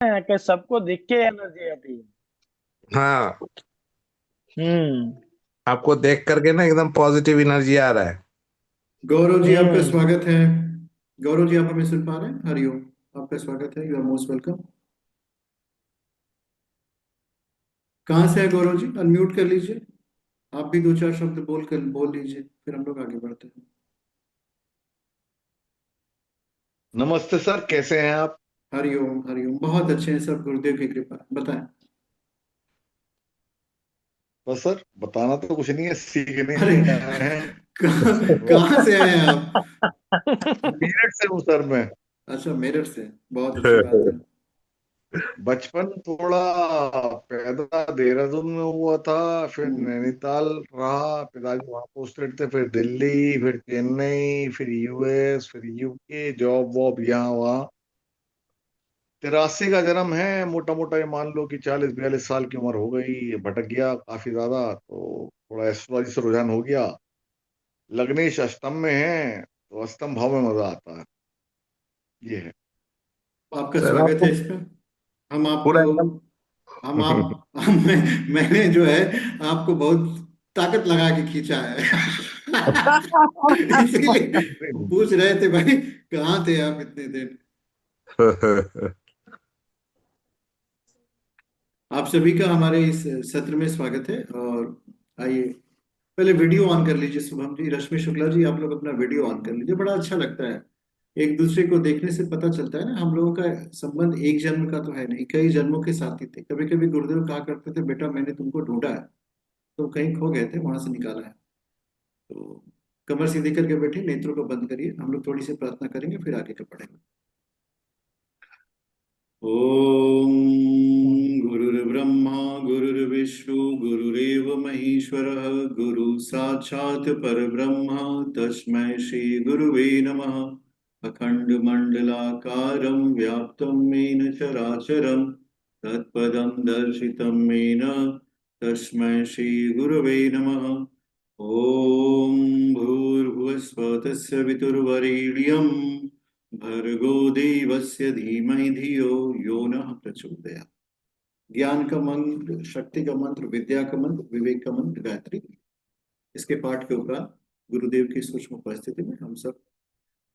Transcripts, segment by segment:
है कि सबको दिख के एनर्जी आती है। हाँ, हम्म। आपको देख करके ना एकदम पॉजिटिव एनर्जी आ रहा है। गौरव जी आपका हम्म। स्वागत है। गौरव जी आप हमें सुन पा रहे हैं? हरिओम। आपका स्वागत है, यू आर मोस्ट वेलकम। कहाँ से है गौरव जी? अनम्यूट कर लीजिए। आप भी दो चार शब्द बोल लीजिए, फिर हम लोग आगे बढ़ते हैं। नमस्ते सर, कैसे हैं आप? हरिओम हरिओम, बहुत अच्छे हैं सब, गुरुदेव की कृपा। बताएं। बस सर, बताना तो कुछ नहीं है, सीखने अरे ही आए हैं। कहाँ से आए हैं आप? मेरठ से हूँ सर मैं। अच्छा, मेरठ से। बहुत अच्छी बात है। बचपन थोड़ा पैदा देहरादून में हुआ था, फिर हम्म। नैनीताल रहा, पिताजी वहां पोस्टेड थे, फिर दिल्ली, फिर चेन्नई, फिर यूएस, फिर यूके, जॉब वॉब यहाँ वहाँ। 83 का जन्म है, मोटा मोटा ये मान लो कि 40 42 साल की उम्र हो गई, भटक गया काफी ज्यादा, तो थोड़ा एस्ट्रोलॉजी से रुझान हो गया। लग्नेश अष्टम में है, तो अष्टम भाव में मजा आता है। ये है। आपका सर स्वागत आपको है इसमें। हम पूरा आपको एकदम हम आप मैंने जो है आपको बहुत ताकत लगा के खींचा है। इसीलिए पूछ रहे थे भाई, कहाँ थे आप इतने दिन। आप सभी का हमारे इस सत्र में स्वागत है। और आइए, पहले वीडियो ऑन कर लीजिए। शुभम जी, रश्मि शुक्ला जी, आप लोग अपना वीडियो ऑन कर लीजिए। बड़ा अच्छा लगता है, एक दूसरे को देखने से पता चलता है ना, हम लोगों का संबंध एक जन्म का तो है नहीं, कई जन्मों के साथी थे। कभी कभी गुरुदेव कहा करते थे, बेटा मैंने तुमको ढूंढा है, तुम कहीं खो गए थे, वहां से निकाला है। तो कमर सीधी करके बैठे, नेत्रों को बंद करिए, हम लोग थोड़ी सी प्रार्थना करेंगे, फिर आगे का पढ़ेंगे। ओम गुरुर्ब्रह्मा गुरुर्विष्णु गुरुरेव महेश्वरः, गुरु साक्षात् परब्रह्म तस्मै श्री गुरुवे नमः। अखण्डमण्डलाकारं व्याप्तं येन चराचरं तत्पदं दर्शितं येन तस्मै श्री गुरुवे नमः। ॐ भूर्भुवस्सुः तस्य वितुर्वरेण्यं भर्गो देवस्य धीमहि धियो यो नः प्रचोदयात्। ज्ञान का मंत्र, शक्ति का मंत्र, विद्या का मंत्र, विवेक का मंत्र, गायत्री। इसके पाठ के उपरांत गुरुदेव की सूक्ष्म उपस्थिति में हम सब,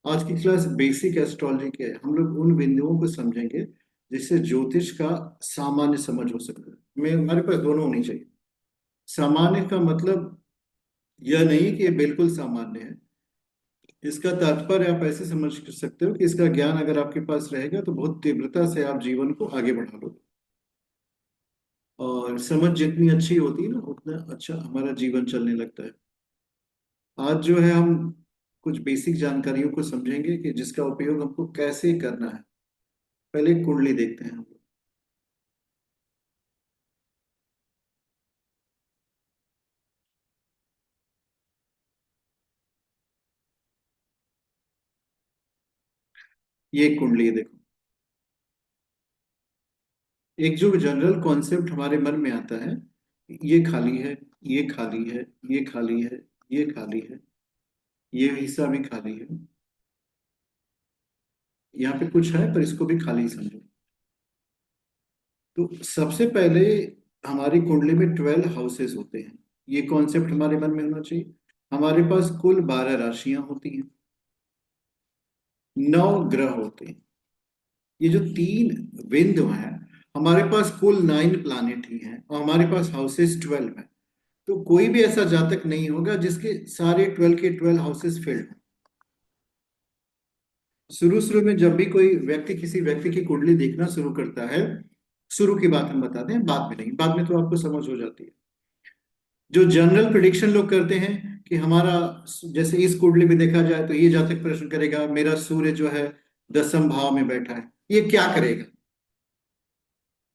आज की क्लास बेसिक एस्ट्रोलॉजी की है। हम लोग उन बिंदुओं को समझेंगे जिससे ज्योतिष का सामान्य समझ हो सकता है। मैं हमारे पास दोनों होनी चाहिए। सामान्य का मतलब यह नहीं कि ये बिल्कुल सामान्य है। इसका तात्पर्य आप ऐसे समझ सकते हो कि इसका ज्ञान अगर आपके पास रहेगा तो बहुत तीव्रता से आप जीवन को आगे बढ़ा लोगे। और समझ जितनी अच्छी होती है ना, उतना अच्छा हमारा जीवन चलने लगता है। आज जो है हम कुछ बेसिक जानकारियों को समझेंगे कि जिसका उपयोग हमको कैसे करना है। पहले कुंडली देखते हैं हम लोग। ये कुंडली है, देखो। एक जो जनरल कॉन्सेप्ट हमारे मन में आता है, ये खाली है, ये खाली है, ये खाली है, ये खाली है, ये हिस्सा भी खाली है, यहाँ पे कुछ है पर इसको भी खाली समझो। तो सबसे पहले हमारी कुंडली में 12 हाउसेस होते हैं। ये कॉन्सेप्ट हमारे मन में होना चाहिए। हमारे पास कुल 12 राशियां होती हैं, 9 ग्रह होते हैं। ये जो तीन बिंदु हैं, हमारे पास कुल 9 प्लानिट ही हैं, और हमारे पास हाउसेस 12 हैं। तो कोई भी ऐसा जातक नहीं होगा जिसके सारे 12 के 12 हाउसेस फिल्ड हैं। शुरू शुरू में जब भी कोई व्यक्ति किसी व्यक्ति की कुंडली देखना शुरू करता है, शुरू की बात हम बताते हैं, बाद में नहीं, बाद में तो आपको समझ हो जाती है। जो जनरल प्रिडिक्शन लोग करते हैं कि हमारा, जैसे इस कुंडली में देखा जाए तो ये जातक प्रश्न करेगा, मेरा सूर्य जो है 10वें भाव में बैठा है, ये क्या करेगा।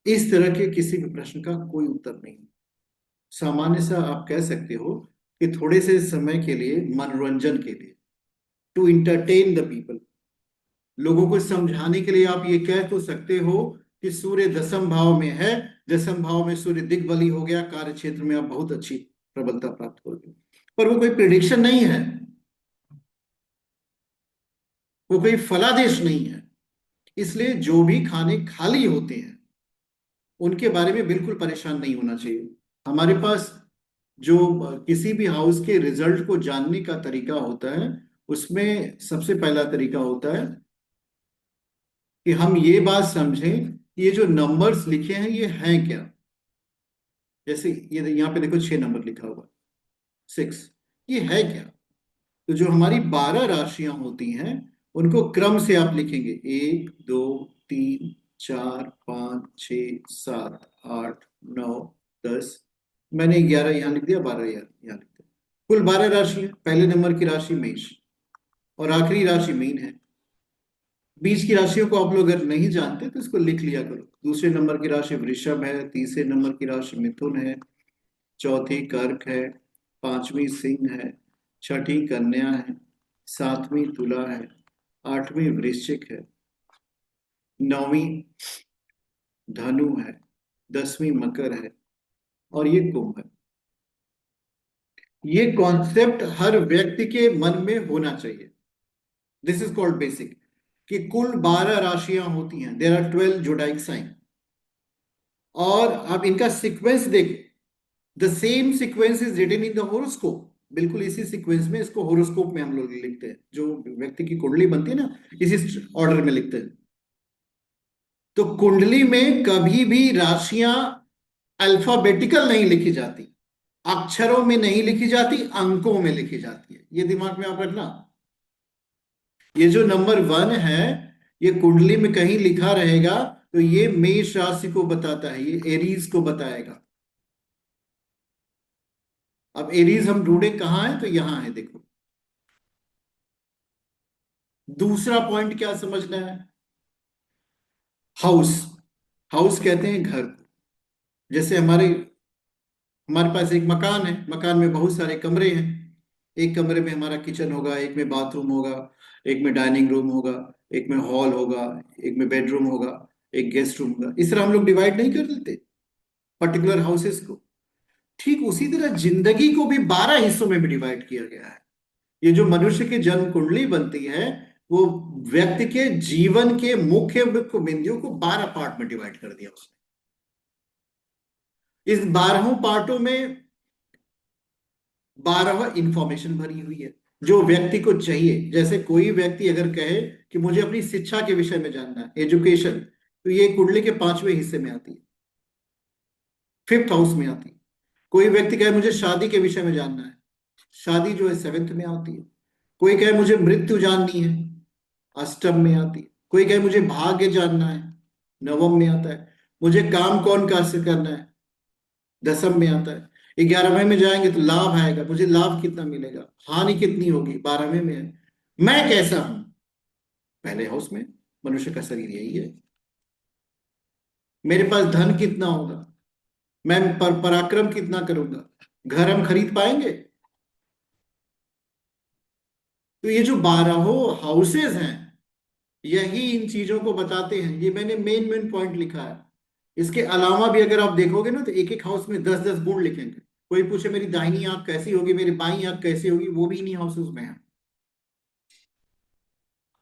इस तरह के किसी भी प्रश्न का कोई उत्तर नहीं। सामान्य सा आप कह सकते हो कि थोड़े से समय के लिए, मनोरंजन के लिए, टू इंटरटेन द पीपल, लोगों को समझाने के लिए आप ये कह तो सकते हो कि सूर्य 10वें भाव में है, 10वें भाव में सूर्य दिग्बली हो गया, कार्य क्षेत्र में आप बहुत अच्छी प्रबलता प्राप्त करोगे। पर वो कोई प्रिडिक्शन नहीं है, वो कोई फलादेश नहीं है। इसलिए जो भी खाने खाली होते हैं उनके बारे में बिल्कुल परेशान नहीं होना चाहिए। हमारे पास जो किसी भी हाउस के रिजल्ट को जानने का तरीका होता है, उसमें सबसे पहला तरीका होता है कि हम ये बात समझें कि ये जो नंबर्स लिखे हैं ये हैं क्या। जैसे ये यहाँ पे देखो 6 नंबर लिखा हुआ, 6, ये है क्या। तो जो हमारी 12 राशियां होती हैं उनको क्रम से आप लिखेंगे, 1 2 3 4 5 6 7 8 9 10। मैंने 11 यहां लिख दिया, 12 यहाँ लिख दिया। कुल 12 राशि है। पहले नंबर की राशि मेष और आखिरी राशि मीन है। बीच की राशियों को आप लोग अगर नहीं जानते तो इसको लिख लिया करो। दूसरे नंबर की राशि वृषभ है, तीसरे नंबर की राशि मिथुन है, चौथी कर्क है, पांचवी सिंह है, छठी कन्या है, सातवीं तुला है, आठवीं वृश्चिक है, नौवीं धनु है, 10वीं मकर है और ये कुंभ है। ये कॉन्सेप्ट हर व्यक्ति के मन में होना चाहिए। दिस इज कॉल्ड बेसिक, कि कुल 12 राशियां होती हैं। There are 12 zodiac sign. और अब इनका सीक्वेंस देखो, the same sequence is written in the horoscope. बिल्कुल इसी सीक्वेंस में इसको होरोस्कोप में हम लोग लिखते हैं। जो व्यक्ति की कुंडली बनती है ना, इसी ऑर्डर में लिखते हैं। तो कुंडली में कभी भी राशियां अल्फाबेटिकल नहीं लिखी जाती, अक्षरों में नहीं लिखी जाती, अंकों में लिखी जाती है। ये दिमाग में आप रखना। ये जो नंबर 1 है, ये कुंडली में कहीं लिखा रहेगा तो ये मेष राशि को बताता है, ये एरीज को बताएगा। अब एरीज हम ढूंढे कहां है, तो यहां है, देखो। दूसरा पॉइंट क्या समझना है, हाउस। हाउस कहते हैं घर को। जैसे हमारे हमारे पास एक मकान है, मकान में बहुत सारे कमरे हैं। एक कमरे में हमारा किचन होगा, एक में बाथरूम होगा, एक में डाइनिंग रूम होगा, एक में हॉल होगा, एक में बेडरूम होगा, एक गेस्ट रूम होगा। इस तरह हम लोग डिवाइड नहीं कर देते पर्टिकुलर हाउसेस को। ठीक उसी तरह जिंदगी को भी 12 हिस्सों में भी डिवाइड किया गया है। ये जो मनुष्य की जन्म कुंडली बनती है, वो व्यक्ति के जीवन के मुख्य बिंदुओं को 12 पार्ट में डिवाइड कर दिया उसने। इस 12 पार्टों में 12 इंफॉर्मेशन भरी हुई है जो व्यक्ति को चाहिए। जैसे कोई व्यक्ति अगर कहे कि मुझे अपनी शिक्षा के विषय में जानना है, एजुकेशन, तो ये कुंडली के 5वें हिस्से में आती है, 5th हाउस में आती है। कोई व्यक्ति कहे मुझे शादी के विषय में जानना है, शादी जो है 7th में आती है। कोई कहे मुझे मृत्यु जाननी है, अष्टम में आती है। कोई कहे मुझे भाग्य जानना है, नवम में आता है। मुझे काम कौन कैसे करना है, 10th में आता है। 11वें में जाएंगे तो लाभ आएगा, मुझे लाभ कितना मिलेगा, हानि कितनी होगी, 12वें में है। मैं कैसा हूं, पहले हाउस में। मनुष्य का शरीर यही है। मेरे पास धन कितना होगा, मैं पराक्रम कितना करूंगा, घर हम खरीद पाएंगे। तो ये जो 12 हाउसेज हैं, यही इन चीजों को बताते हैं। ये मैंने मेन मेन पॉइंट लिखा है। इसके अलावा भी अगर आप देखोगे ना, तो एक एक हाउस में 10-10 गुण लिखेंगे। कोई पूछे मेरी दाहिनी आंख कैसी होगी, मेरी बाईं आंख कैसी होगी, वो भी इन्हीं हाउसेस में है।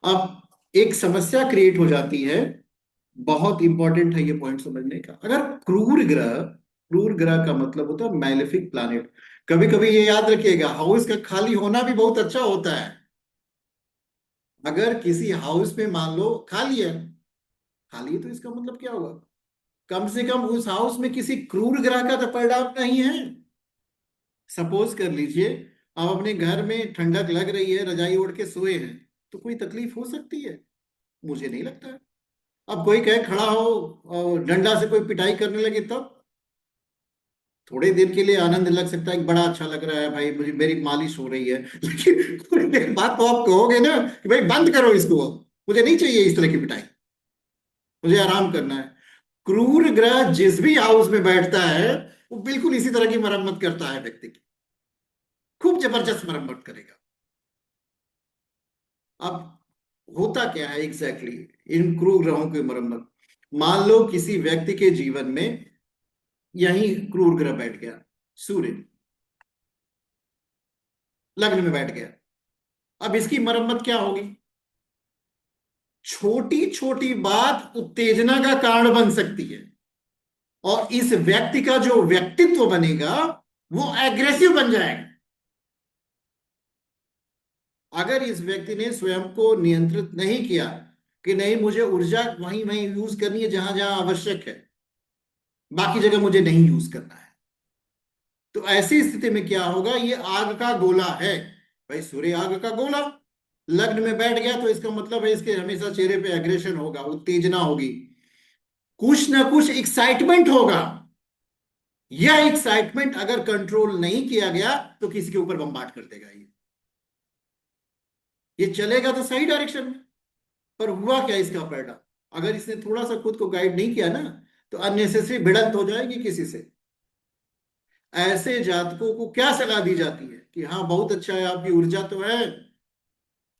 अब एक समस्या क्रिएट हो जाती है, बहुत इंपॉर्टेंट है ये पॉइंट समझने का। अगर क्रूर ग्रह का मतलब होता है मैलेफिक प्लैनेट। कभी कभी ये याद रखिएगा, हाउस का खाली होना भी बहुत अच्छा होता है। अगर किसी हाउस में मान लो खाली है, खाली है तो इसका मतलब क्या हुआ, कम से कम उस हाउस में किसी क्रूर ग्रह का तो परिणाम नहीं है। सपोज कर लीजिए आप अपने घर में ठंडक लग रही है, रजाई ओढ़ के सोए हैं, तो कोई तकलीफ हो सकती है? मुझे नहीं लगता है। अब कोई कहे खड़ा हो और डंडा से कोई पिटाई करने लगे, तब थोड़े देर के लिए आनंद लग सकता है कि बड़ा अच्छा लग रहा है भाई, मुझे मेरी मालिश हो रही है। लेकिन कोई देर बाद तो आप कहोगे ना कि भाई बंद करो इसको, मुझे नहीं चाहिए इस तरह की पिटाई, मुझे आराम करना है। क्रूर ग्रह जिस भी हाउस में बैठता है, वो बिल्कुल इसी तरह की मरम्मत करता है व्यक्ति की, खूब जबरदस्त मरम्मत करेगा। अब होता क्या है एग्जैक्टली इन क्रूर ग्रहों की मरम्मत। मान लो किसी व्यक्ति के जीवन में यही क्रूर ग्रह बैठ गया, सूर्य लग्न में बैठ गया। अब इसकी मरम्मत क्या होगी? छोटी छोटी बात उत्तेजना का कारण बन सकती है, और इस व्यक्ति का जो व्यक्तित्व बनेगा वो एग्रेसिव बन जाएगा। अगर इस व्यक्ति ने स्वयं को नियंत्रित नहीं किया कि नहीं, मुझे ऊर्जा वहीं वहीं यूज करनी है जहां जहां आवश्यक है, बाकी जगह मुझे नहीं यूज करना है, तो ऐसी स्थिति में क्या होगा? ये आग का गोला है भाई, सूर्य आग का गोला लग्न में बैठ गया तो इसका मतलब है इसके हमेशा चेहरे पे एग्रेशन होगा, उत्तेजना होगी, कुछ ना कुछ एक्साइटमेंट होगा। यह एक्साइटमेंट अगर कंट्रोल नहीं किया गया तो किसी के ऊपर बम्बार्ड कर देगा। ये चलेगा तो सही डायरेक्शन में, पर हुआ क्या इसका परिणाम? अगर इसने थोड़ा सा खुद को गाइड नहीं किया ना, तो अननेसेसरी भिड़ंत हो जाएगी किसी से। ऐसे जातकों को क्या सलाह दी जाती है कि हाँ बहुत अच्छा है, आपकी ऊर्जा तो है,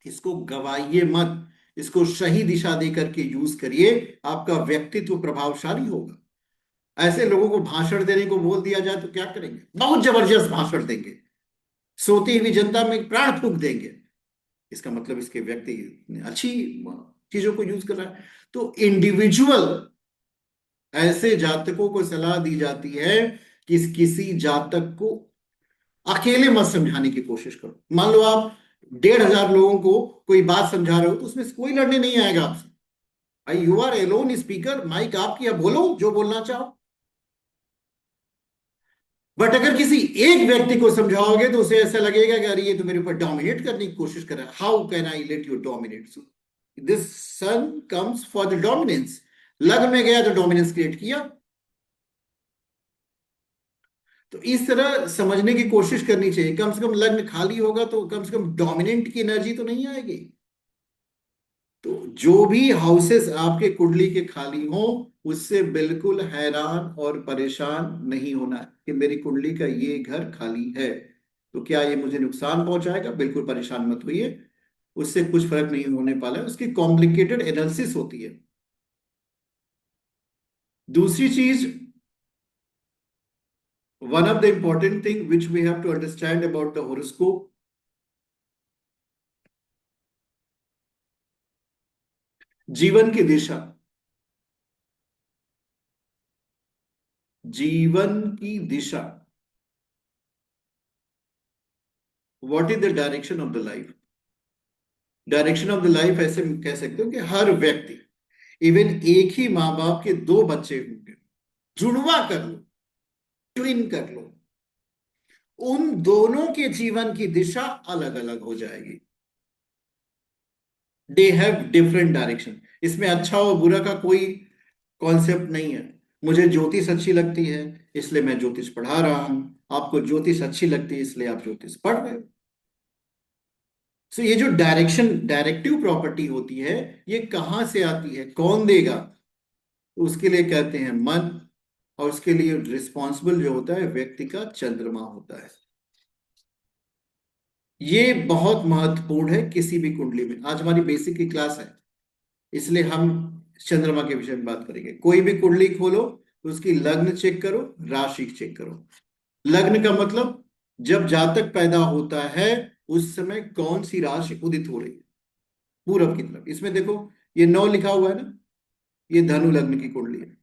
इसको गवाइए मत, इसको सही दिशा दे करके यूज करिए, आपका व्यक्तित्व प्रभावशाली होगा। ऐसे लोगों को भाषण देने को बोल दिया जाए तो क्या करेंगे? बहुत जबरदस्त भाषण देंगे, सोती हुई जनता में प्राण फूंक देंगे। इसका मतलब इसके व्यक्ति ने अच्छी चीजों को यूज कर रहा है। तो इंडिविजुअल ऐसे जातकों को सलाह दी जाती है कि किसी जातक को अकेले मत समझाने की कोशिश करो। मान लो आप 1,500 लोगों को कोई बात समझा रहे हो तो उसमें से कोई लड़ने नहीं आएगा आपसे। भाई you are alone speaker, mike आपकी, अब बोलो जो बोलना चाहो। बट अगर किसी एक व्यक्ति को समझाओगे तो उसे ऐसा लगेगा कि अरे ये तो मेरे ऊपर डोमिनेट करने की कोशिश कर रहा है, how can I let you dominate. This sun comes for the dominance. लग्न में गया तो डोमिनेंस क्रिएट किया। तो इस तरह समझने की कोशिश करनी चाहिए। कम से कम लग्न खाली होगा तो कम से कम डोमिनेंट की एनर्जी तो नहीं आएगी। तो जो भी हाउसेस आपके कुंडली के खाली हों, उससे बिल्कुल हैरान और परेशान नहीं होना कि मेरी कुंडली का ये घर खाली है तो क्या ये मुझे नुकसान पहुंचाएगा। बिल्कुल परेशान मत होइए, उससे कुछ फर्क नहीं होने वाला है। उसकी कॉम्प्लिकेटेड एनालिसिस होती है। दूसरी चीज, one of the important thing which we have to understand about the horoscope, जीवन की दिशा, जीवन की दिशा, what is the direction of the life. Direction of the life ऐसे कह सकते हो कि हर व्यक्ति, इवन एक ही माँ बाप के दो बच्चे होंगे, जुड़वा कर लो, ट्विन कर लो, उन दोनों के जीवन की दिशा अलग अलग हो जाएगी। They have different direction. इसमें अच्छा और बुरा का कोई कॉन्सेप्ट नहीं है। मुझे ज्योतिष अच्छी लगती है इसलिए मैं ज्योतिष पढ़ा रहा हूं, आपको ज्योतिष अच्छी लगती है इसलिए आप ज्योतिष पढ़ रहे हो। सो ये जो डायरेक्शन, डायरेक्टिव प्रॉपर्टी होती है, ये कहां से आती है, कौन देगा? तो उसके लिए कहते हैं मन, और उसके लिए रिस्पॉन्सिबल जो होता है व्यक्ति का चंद्रमा होता है। ये बहुत महत्वपूर्ण है किसी भी कुंडली में। आज हमारी बेसिक की क्लास है इसलिए हम चंद्रमा के विषय में बात करेंगे। कोई भी कुंडली खोलो तो उसकी लग्न चेक करो, राशि चेक करो। लग्न का मतलब जब जातक पैदा होता है उस समय कौन सी राशि उदित हो रही है, पूरब की तरफ। इसमें देखो ये 9 लिखा हुआ है ना, ये धनु लग्न की कुंडली है।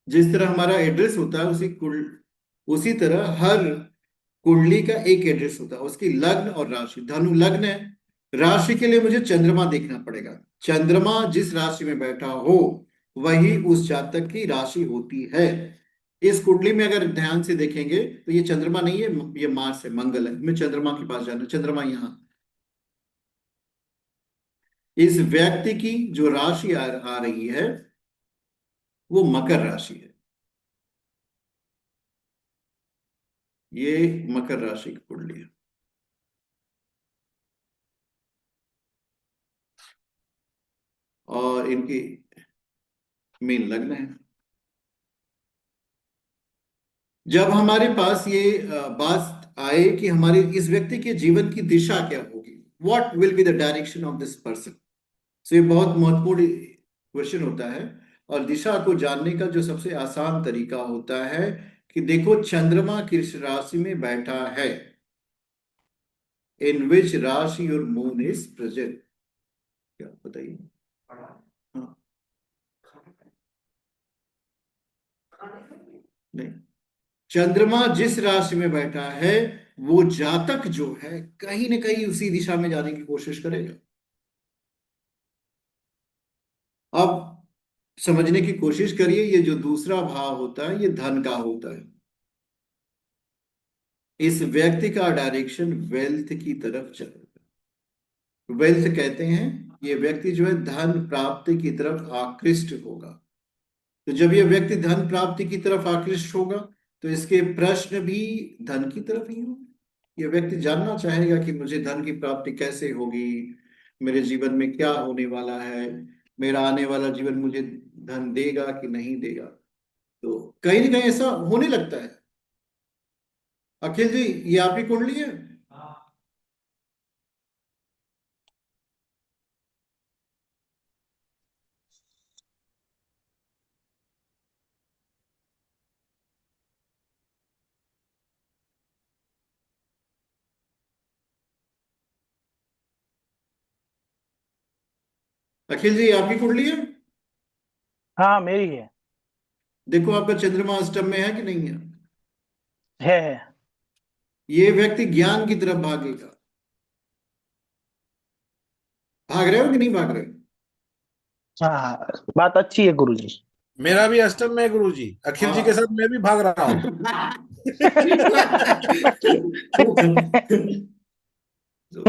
जिस तरह हमारा एड्रेस होता है उसी तरह हर कुंडली का एक एड्रेस होता है, उसकी लग्न और राशि। धनु लग्न है, राशि के लिए मुझे चंद्रमा देखना पड़ेगा। चंद्रमा जिस राशि में बैठा हो वही उस जातक की राशि होती है। इस कुंडली में अगर ध्यान से देखेंगे तो ये चंद्रमा नहीं है, ये मार्स है, मंगल है। मैं चंद्रमा के पास जाना, चंद्रमा यहां। इस व्यक्ति की जो राशि आ रही है वो मकर राशि है। ये मकर राशि की कुंडली है। और इनकी मेन लग्न है। जब हमारे पास ये बात आए कि हमारे इस व्यक्ति के जीवन की दिशा क्या होगी, what will be the direction of this person, so ये बहुत महत्वपूर्ण क्वेश्चन होता है। और दिशा को जानने का जो सबसे आसान तरीका होता है कि देखो चंद्रमा किस राशि में बैठा है, इन विच राशि योर मून इज प्रेजेंट। क्या बताइए। हाँ, नहीं, चंद्रमा जिस राशि में बैठा है वो जातक जो है कहीं ना कहीं उसी दिशा में जाने की कोशिश करेगा। अब समझने की कोशिश करिए, ये जो दूसरा भाव होता है ये धन का होता है। इस व्यक्ति का डायरेक्शन वेल्थ की तरफ चलेगा। वेल्थ कहते हैं ये व्यक्ति जो है धन प्राप्ति की तरफ आकृष्ट होगा। तो जब ये व्यक्ति धन प्राप्ति की तरफ आकृष्ट होगा तो इसके प्रश्न भी धन की तरफ ही होंगे। ये व्यक्ति जानना चाहेगा कि मुझे धन की प्राप्ति कैसे होगी, मेरे जीवन में क्या होने वाला है, मेरा आने वाला जीवन मुझे धन देगा कि नहीं देगा। तो कहीं ना कहीं ऐसा होने लगता है। अखिल जी, ये आपकी कुंडली है? अखिल जी, आपकी कुंडली है? हाँ मेरी है। देखो आपका चंद्रमा अष्टम में है कि नहीं है। है। ये व्यक्ति ज्ञान की तरफ भागेगा। भाग रहे हो कि नहीं भाग रहे हो? हाँ हाँ, बात अच्छी है गुरुजी। मेरा भी अष्टम में है गुरुजी, अखिल जी के हाँ। साथ मैं भी भाग रहा हूँ। तो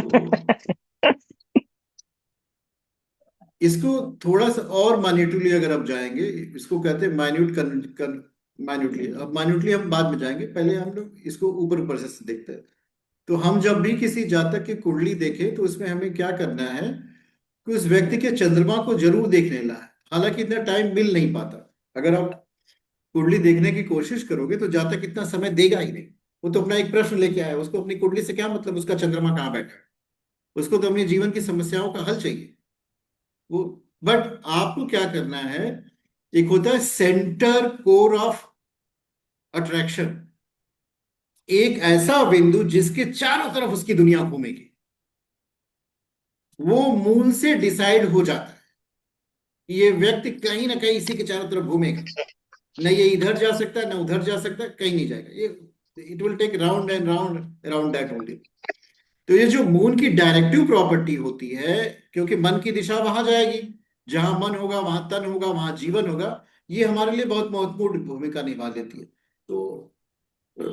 इसको थोड़ा सा और माइन्यूटली अगर आप जाएंगे, इसको कहते हैं माइन्यूटली। अब माइन्यूटली हम बाद में जाएंगे, पहले हम लोग इसको ऊपर ऊपर से देखते हैं। तो हम जब भी किसी जातक की कुंडली देखें तो उसमें हमें क्या करना है कि उस व्यक्ति के चंद्रमा को जरूर देख लेना है। हालांकि इतना टाइम मिल नहीं पाता। अगर आप कुंडली देखने की कोशिश करोगे तो जातक इतना समय देगा ही नहीं। वो तो अपना एक प्रश्न लेके आया है, उसको अपनी कुंडली से क्या मतलब, उसका चंद्रमा कहाँ बैठा है। उसको तो अपने जीवन की समस्याओं का हल चाहिए वो। बट आपको क्या करना है, एक होता है सेंटर कोर ऑफ अट्रैक्शन, एक ऐसा बिंदु जिसके चारों तरफ उसकी दुनिया घूमेगी। वो मूल से डिसाइड हो जाता है कि ये व्यक्ति कहीं ना कहीं इसी के चारों तरफ घूमेगा। न ये इधर जा सकता है, न उधर जा सकता है, कहीं नहीं जाएगा ये। It will take round and round around that only. तो ये जो मून की डायरेक्टिव प्रॉपर्टी होती है, क्योंकि मन की दिशा वहां जाएगी, जहां मन होगा वहां तन होगा, वहां जीवन होगा। ये हमारे लिए बहुत महत्वपूर्ण भूमिका निभा लेती है। तो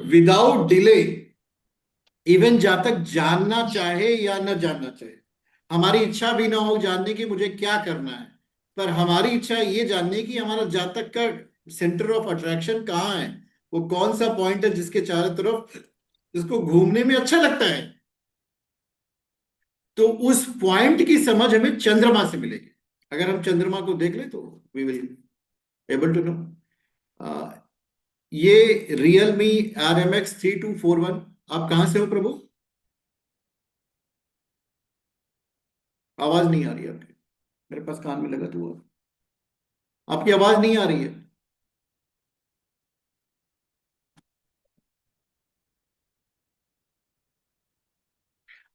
विदाउट डिले, इवन जहां तक जानना चाहे या न जानना चाहे, हमारी इच्छा भी ना हो जानने की मुझे क्या करना है, पर हमारी इच्छा ये जानने की हमारा जातक का सेंटर ऑफ अट्रैक्शन कहाँ है, वो कौन सा पॉइंट है जिसके चारों तरफ इसको घूमने में अच्छा लगता है, तो उस पॉइंट की समझ हमें चंद्रमा से मिलेगी। अगर हम चंद्रमा को देख ले तो we will able to know. ये रियलमी RMX 3241। आप कहां से हो प्रभु? आवाज नहीं आ रही है आपकी। मेरे पास कान में लगा तो हुआ, आपकी आवाज नहीं आ रही है।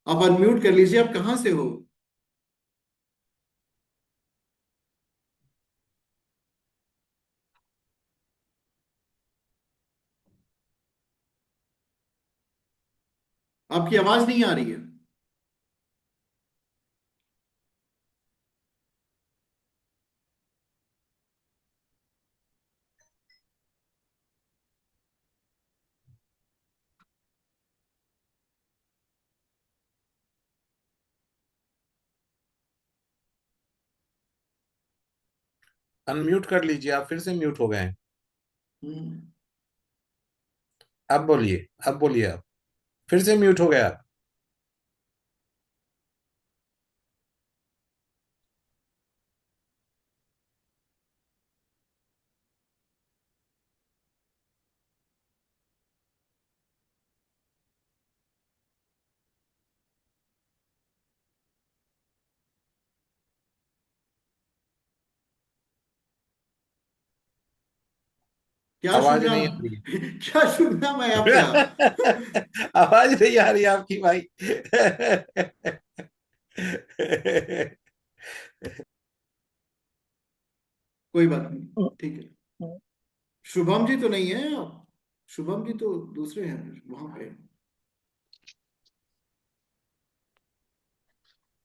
आप अनम्यूट कर लीजिए। आप कहां से हो? आपकी आवाज नहीं आ रही है। अनम्यूट कर लीजिए, आप फिर से म्यूट हो गए हैं। हम्म। अब बोलिए, अब बोलिए, आप फिर से म्यूट हो गया। क्या आवाज सुनना? नहीं आ रही क्या सुनना मैं है। आपका? आवाज नहीं आ रही आपकी भाई। कोई बात नहीं, ठीक है। शुभम जी तो नहीं है आप? शुभम जी तो दूसरे हैं वहां पे।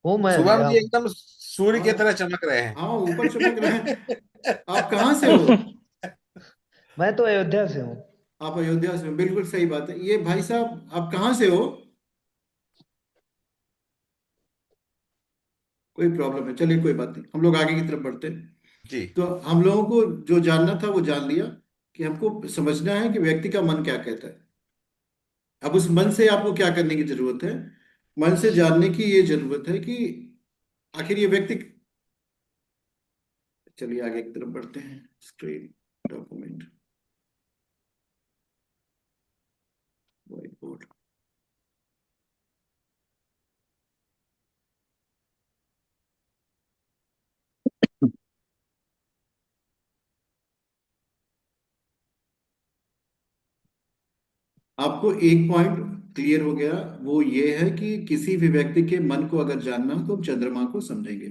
हूँ मैं शुभम भैया। जी एकदम सूर्य की हाँ तरह चमक रहे हाँ, ऊपर चमक रहे हैं। हैं। आप कहाँ से हो? मैं तो अयोध्या से हूँ। आप अयोध्या से हो, बिल्कुल सही बात है। ये भाई साहब आप कहाँ से हो? कोई प्रॉब्लम है, चलिए कोई बात नहीं, हम लोग आगे की तरफ बढ़ते हैं। जी तो हम लोगों को जो जानना था वो जान लिया, कि हमको समझना है कि व्यक्ति का मन क्या कहता है। अब उस मन से आपको क्या करने की जरूरत है? मन से जानने की ये जरूरत है कि आखिर ये व्यक्ति। चलिए आगे की तरफ बढ़ते हैं। Screen, document, white board. आपको एक पॉइंट क्लियर हो गया, वो ये है कि किसी भी व्यक्ति के मन को अगर जानना हो तो हम चंद्रमा को समझेंगे।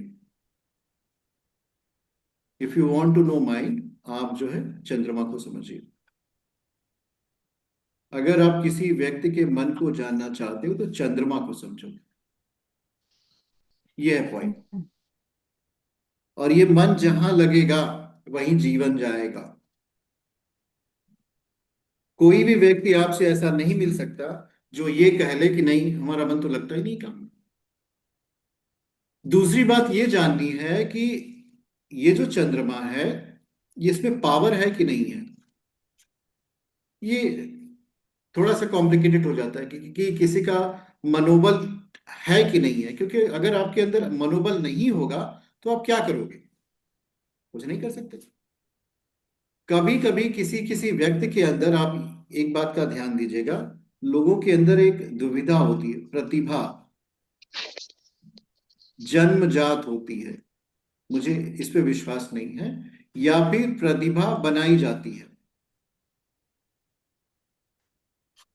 If you want to know mind, आप जो है चंद्रमा को समझिए। अगर आप किसी व्यक्ति के मन को जानना चाहते हो तो चंद्रमा को समझो। ये है पॉइंट। और ये मन जहां लगेगा वहीं जीवन जाएगा। कोई भी व्यक्ति आपसे ऐसा नहीं मिल सकता जो ये कह ले कि नहीं, हमारा मन तो लगता ही नहीं काम में। दूसरी बात ये जाननी है कि ये जो चंद्रमा है, ये इसमें पावर है कि नहीं है। ये थोड़ा सा कॉम्प्लिकेटेड हो जाता है कि किसी का मनोबल है कि नहीं है, क्योंकि अगर आपके अंदर मनोबल नहीं होगा तो आप क्या करोगे? कुछ नहीं कर सकते। कभी कभी किसी किसी व्यक्ति के अंदर, आप एक बात का ध्यान दीजिएगा, लोगों के अंदर एक दुविधा होती है। प्रतिभा जन्मजात होती है, मुझे इस पे विश्वास नहीं है, या फिर प्रतिभा बनाई जाती है,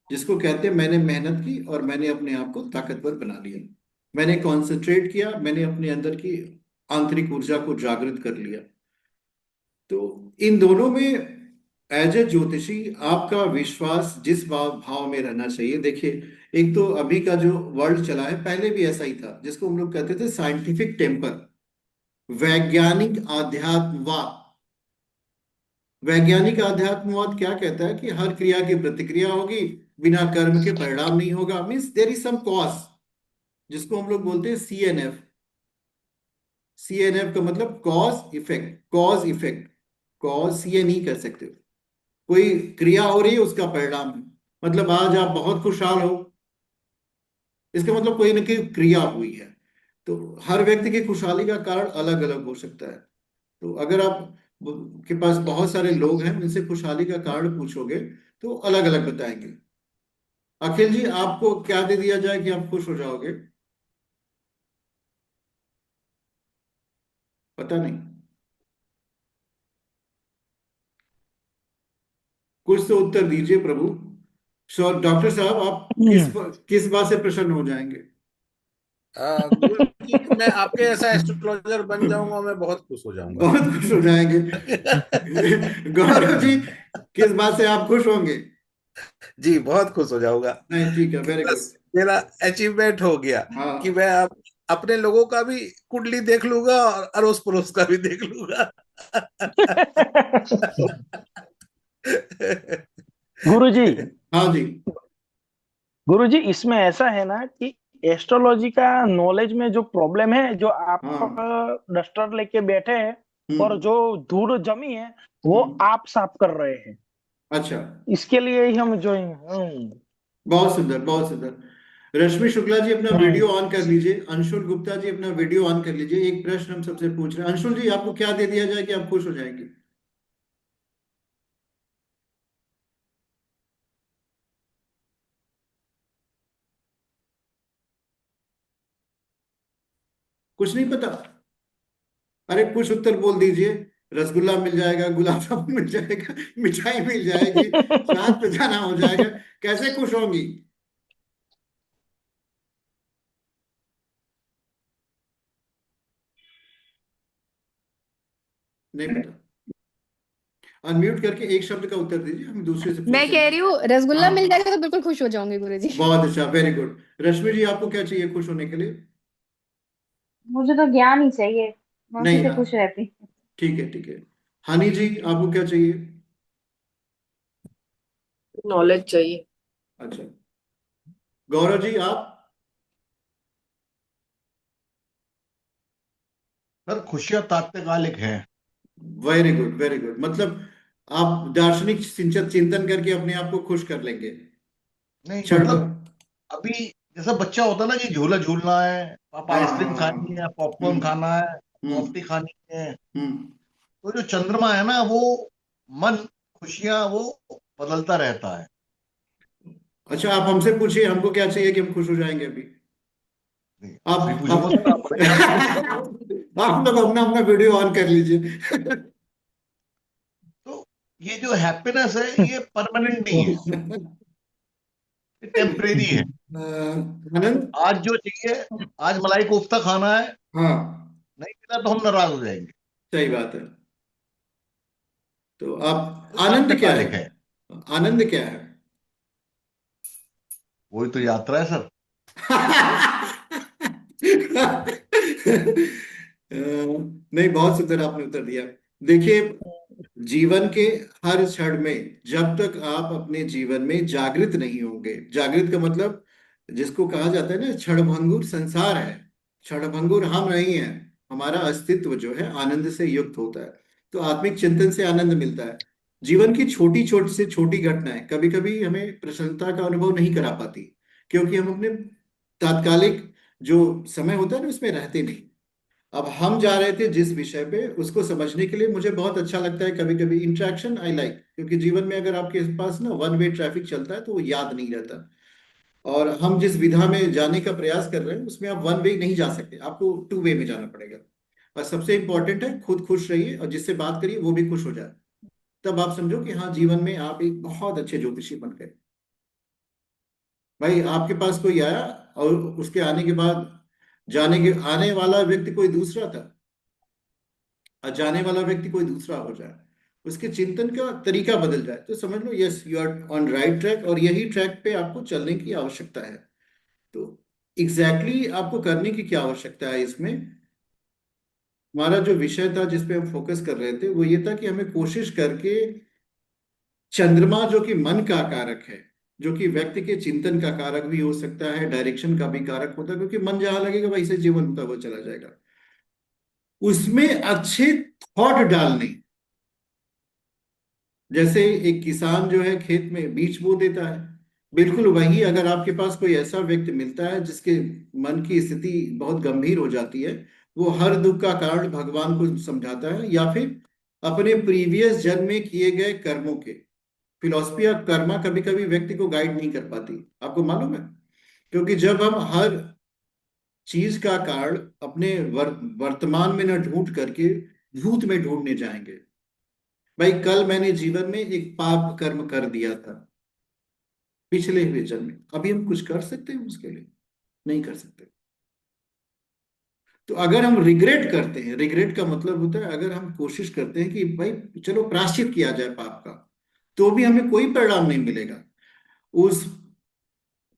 जिसको कहते हैं मैंने मेहनत की और मैंने अपने आप को ताकतवर बना लिया, मैंने कॉन्सेंट्रेट किया, मैंने अपने अंदर की आंतरिक ऊर्जा को जागृत कर लिया। तो इन दोनों में एज ए ज्योतिषी आपका विश्वास जिस भाव में रहना चाहिए। देखिए, एक तो अभी का जो वर्ल्ड चला है, पहले भी ऐसा ही था, जिसको हम लोग कहते थे साइंटिफिक टेम्पर, वैज्ञानिक आध्यात्मवाद। वैज्ञानिक आध्यात्मवाद क्या कहता है कि हर क्रिया की प्रतिक्रिया होगी, बिना कर्म के परिणाम नहीं होगा। Means there is some cause, जिसको हम लोग बोलते हैं सीएनएफ। सीएनएफ का मतलब cause effect, cause effect. Cause CA नहीं कर सकते। कोई क्रिया हो रही है, उसका परिणाम है। मतलब आज आप बहुत खुशहाल हो, इसका मतलब कोई ना कोई क्रिया हुई है। तो हर व्यक्ति की खुशहाली का कारण अलग अलग हो सकता है। तो अगर आप के पास बहुत सारे लोग हैं, उनसे खुशहाली का कारण पूछोगे तो अलग अलग बताएंगे। अखिल जी, आपको क्या दे दिया जाए कि आप खुश हो जाओगे? पता नहीं। कुछ तो उत्तर दीजिए प्रभु। सो डॉक्टर साहब, आप किस बात से प्रसन्न हो जाएंगे? गुरु जी, मैं आपके ऐसा एस्ट्रोलॉजर बन जाऊंगा, मैं बहुत खुश हो जाऊंगा। बहुत खुश हो जाएंगे। गौरव जी, किस बात से आप खुश होंगे? जी बहुत खुश हो जाऊंगा नहीं, ठीक है, कि वेरी गुड। बस मेरा अचीवमेंट हो गया, कि हाँ। मैं अब अपने लोगों का भी कुंडली देख लूंगा और अड़ोस पड़ोस का भी देख लूंगा। गुरुजी, हाँ जी। गुरुजी, इसमें ऐसा है ना कि एस्ट्रोलॉजी का नॉलेज में जो प्रॉब्लम है, जो आप हाँ। डस्टर लेके बैठे हैं और हम्म। जो धूल जमी है वो हम्म। आप साफ कर रहे हैं। अच्छा। इसके लिए ही हम जो बहुत सुंदर, बहुत सुंदर। रश्मि शुक्ला जी, अपना हम्म। वीडियो ऑन कर लीजिए। अंशुल गुप्ता जी, अपना वीडियो ऑन कर लीजिए। एक प्रश्न हम सबसे पूछ रहे हैं। अंशुल जी, आपको क्या दे दिया जाए कि आप खुश हो जाएंगे? कुछ नहीं पता? अरे कुछ उत्तर बोल दीजिए। रसगुल्ला मिल जाएगा, गुलाब जामुन मिल जाएगा, मिठाई मिल जाएगी, चांद पे जाना हो जाएगा, कैसे खुश होंगी? नहीं पता। अनम्यूट करके एक शब्द का उत्तर दीजिए, हम दूसरे से मैं पूछते कह हैं। रही हूँ रसगुल्ला मिल हाँ, जाएगा तो बिल्कुल खुश हो जाऊंगी गुरुजी। बहुत अच्छा, वेरी गुड। रश्मि जी, आपको क्या चाहिए खुश होने के लिए? मुझे तो ज्ञान ही चाहिए, मैं उसी नहीं से ना, खुश रहती। ठीक है ठीक है। हनी जी, आपको क्या चाहिए? नॉलेज चाहिए। अच्छा, गौरव जी आप? सर खुशियां तात्कालिक हैं। वेरी गुड वेरी गुड, मतलब आप दार्शनिक चिंतन करके अपने आप को खुश कर लेंगे नहीं क्षण मतलब भर। अभी जैसा बच्चा होता है ना कि झूला झूलना है, पापा हाँ आइसक्रीम हाँ हाँ। खानी है, पॉपकॉर्न हम्म खाना है, हम्म कॉफी खानी है। हम्म। तो जो चंद्रमा है ना वो मन, खुशियां वो बदलता रहता है। अच्छा, आप हमसे पूछिए हमको क्या चाहिए कि हम खुश हो जाएंगे अभी। नहीं, आप अभी पूछूंगा आप सर, आप बड़े हैं। आप लोग अपना अपना वीडियो ऑन कर लीजिए। तो ये जो हैप्पीनेस है ये परमानेंट नहीं है, ये टेम्परेरी है। आनंद। आज जो चाहिए, आज मलाई कोफ्ता खाना है, हाँ, नहीं मिला तो हम नाराज हो जाएंगे। सही बात है। तो आप, तो आनंद क्या है? तात्कालिक है। आनंद क्या है? वही तो यात्रा है सर। नहीं, बहुत सुंदर आपने उत्तर दिया। देखिए, जीवन के हर क्षण में जब तक आप अपने जीवन में जागृत नहीं होंगे, जागृत का मतलब जिसको कहा जाता है ना, क्षणभंगुर संसार है, क्षणभंगुर हम नहीं है। हमारा अस्तित्व जो है आनंद से युक्त होता है। तो आत्मिक चिंतन से आनंद मिलता है। जीवन की छोटी छोटी से छोटी घटनाएं कभी कभी हमें प्रसन्नता का अनुभव नहीं करा पाती, क्योंकि हम अपने तात्कालिक जो समय होता है ना उसमें रहते नहीं। अब हम जा रहे थे जिस विषय पे, उसको समझने के लिए मुझे बहुत अच्छा लगता है कभी कभी इंटरेक्शन आई लाइक, क्योंकि जीवन में अगर आपके पास ना वन वे ट्रैफिक चलता है तो वो याद नहीं रहता। और हम जिस विधा में जाने का प्रयास कर रहे हैं उसमें आप वन वे नहीं जा सकते, आपको टू वे में जाना पड़ेगा। और सबसे इंपॉर्टेंट है खुद खुश रहिए और जिससे बात करिए वो भी खुश हो जाए। तब आप समझो कि हाँ, जीवन में आप एक बहुत अच्छे ज्योतिषी बन गए। भाई, आपके पास कोई आया और उसके आने के बाद आने वाला व्यक्ति कोई दूसरा था और जाने वाला व्यक्ति कोई दूसरा हो जाए, उसके चिंतन का तरीका बदल जाए, तो समझ लो yes, you are on right track और यही ट्रैक पे आपको चलने की आवश्यकता है। तो एग्जैक्टली exactly आपको करने की क्या आवश्यकता है इसमें? हमारा जो विषय था जिस पे हम फोकस कर रहे थे वो ये था कि हमें कोशिश करके चंद्रमा जो कि मन का कारक है, जो कि व्यक्ति के चिंतन का कारक भी हो सकता है, डायरेक्शन का भी कारक होता है, क्योंकि मन जहां लगेगा वहीं से जीवन होता वो चला जाएगा, उसमें अच्छे थॉट डालने। जैसे एक किसान जो है खेत में बीज बो देता है, बिल्कुल वही अगर आपके पास कोई ऐसा व्यक्ति मिलता है जिसके मन की स्थिति बहुत गंभीर हो जाती है, वो हर दुख का कारण भगवान को समझाता है या फिर अपने प्रीवियस जन्म में किए गए कर्मों के, फिलोसफी ऑफ कर्मा कभी कभी व्यक्ति को गाइड नहीं कर पाती, आपको मालूम है। क्योंकि जब हम हर चीज का कारण अपने वर्तमान में न ढूंढ करके भूत में ढूंढने जाएंगे। भाई, कल मैंने जीवन में एक पाप कर्म कर दिया था पिछले हुए जन्म में, अभी हम कुछ कर सकते हैं उसके लिए? नहीं कर सकते। तो अगर हम रिग्रेट करते हैं, रिग्रेट का मतलब होता है अगर हम कोशिश करते हैं कि भाई चलो प्रायश्चित किया जाए पाप का, तो भी हमें कोई परिणाम नहीं मिलेगा। उस